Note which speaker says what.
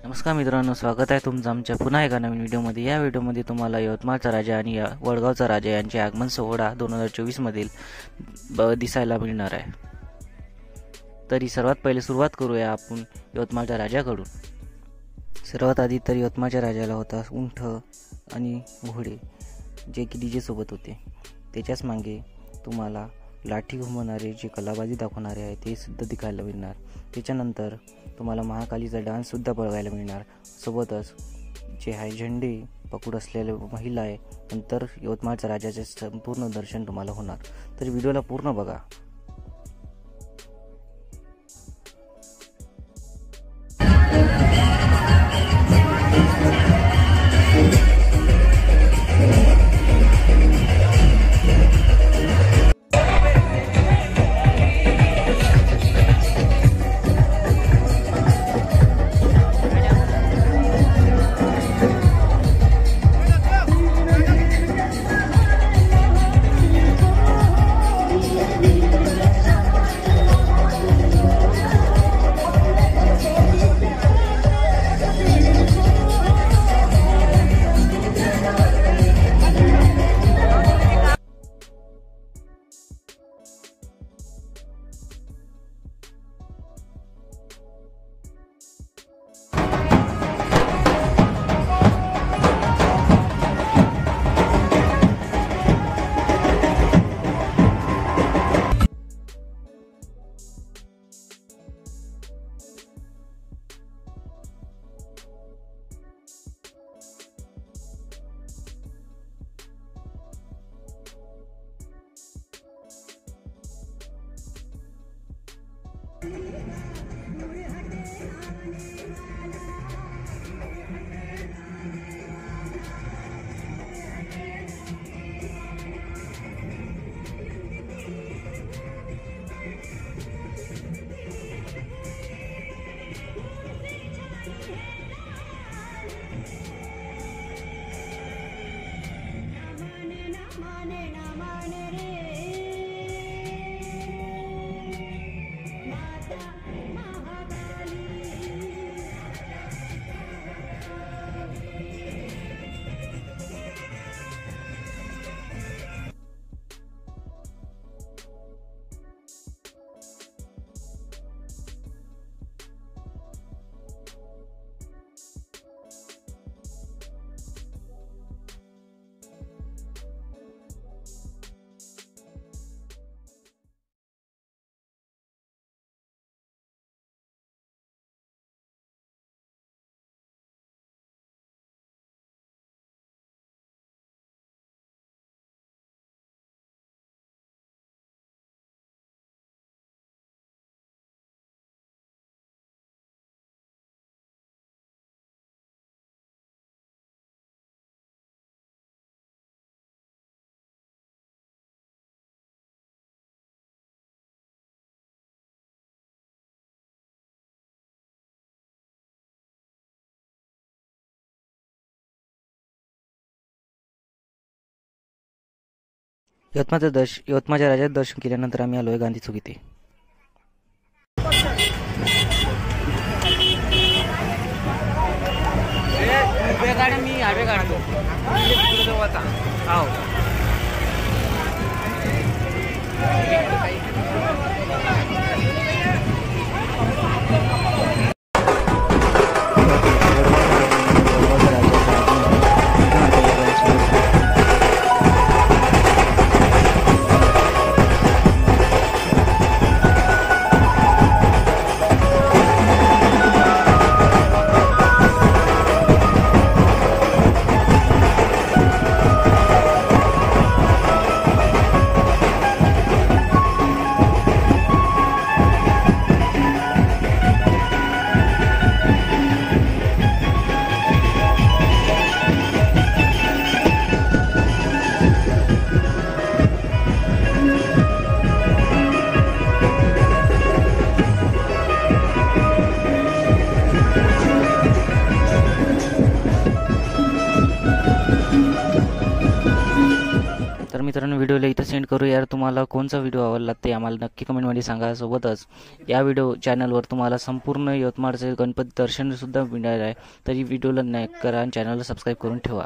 Speaker 1: नमस्कार मित्रांनो, स्वागत आहे तुमचं आमच्या पुन्हा एका नवीन व्हिडिओमध्ये। या व्हिडिओमध्ये तुम्हाला यवतमाळचा राजा आणि वडगावचा राजा यांचे आगमन सोहळा 2024 मधील दिसायला मिळणार आहे। तरी सर्वात पहिले सुरुवात करूया आपण यवतमाळच्या राजाकडून। सर्वात आधी तर यवतमाळच्या राजाला होता उंट आणि घोडे, जे की डीजे सोबत होते। त्याच्याच मागे तुम्हाला लाठी घुमवणारे जे कलाबाजी दाखवणारे आहे ते सुद्धा दिखायला मिळणार। त्याच्यानंतर तुम्हाला महाकालीचा डान्स सुद्धा बघायला मिळणार। सोबतच जे आहे झेंडे पकड असलेले महिला आहे। नंतर यवतमाळच्या राजाचे संपूर्ण दर्शन तुम्हाला होणार। तर व्हिडिओला पूर्ण बघा। यवतमाळच्या राजाचं दर्शन केल्यानंतर आम्ही आलोय गांधी चौक इथे। मी हायवे काढतो। मित्रांनो, व्हिडिओला इथं सेंड करू यार. तुम्हाला कोणचा व्हिडिओ आवडला ते आम्हाला नक्की कमेंटमध्ये सांगा. सोबतच या व्हिडिओ चॅनलवर तुम्हाला संपूर्ण यवतमाळचे गणपती दर्शनसुद्धा मिळणार आहे. तरी व्हिडिओला लाईक करा आणि चॅनलला सबस्क्राईब करून ठेवा.